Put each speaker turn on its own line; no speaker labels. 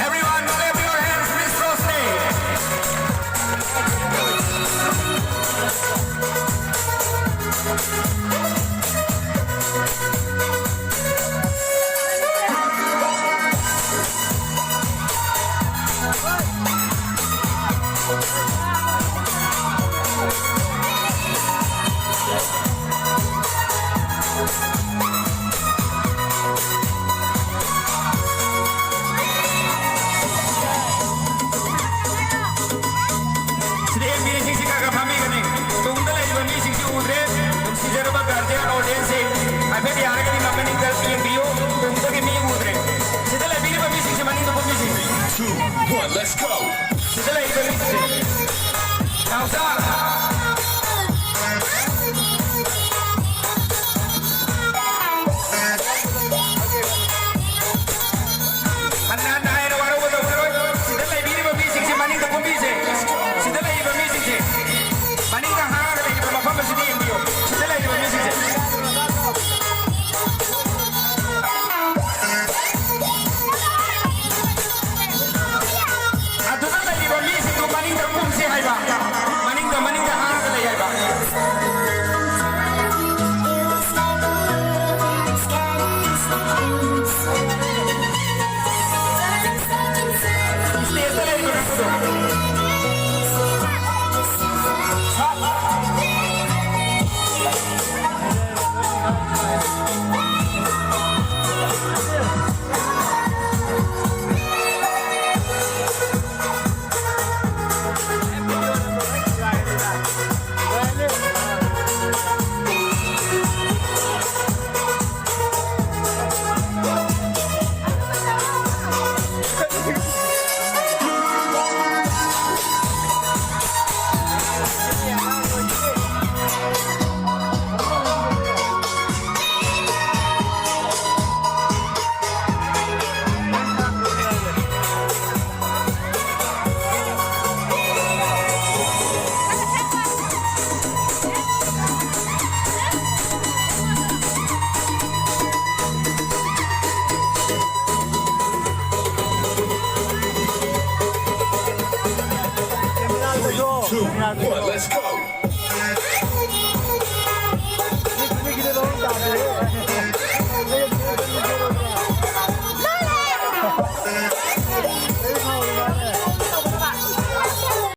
Everyone, clap your hands, Miss Rosne. Today, meeting si kakapami kani. Tunggal ay iba meeting si udre. Si Jerome guardian audience ay abhi yaar kani mamani kal piye biyo. Tunggal ke meeting udre. Sidal ay bini ba meeting si mani to ko meeting.
2, 1, let's go.
Sidal ay iba meeting. Now start. Anan na ay nawaro ko daw. Sidal ay bini ba meeting si mani to ko meeting. Sidal ay iba meeting si. Mani ka haar ay iba mapapa si diin biyo. Sidal ay iba meeting si. Aduna ay iba meeting to mani ka kung si ay ba. Mani ka haar ay ba. Sidal ay iba meeting.
Two, one, let's go.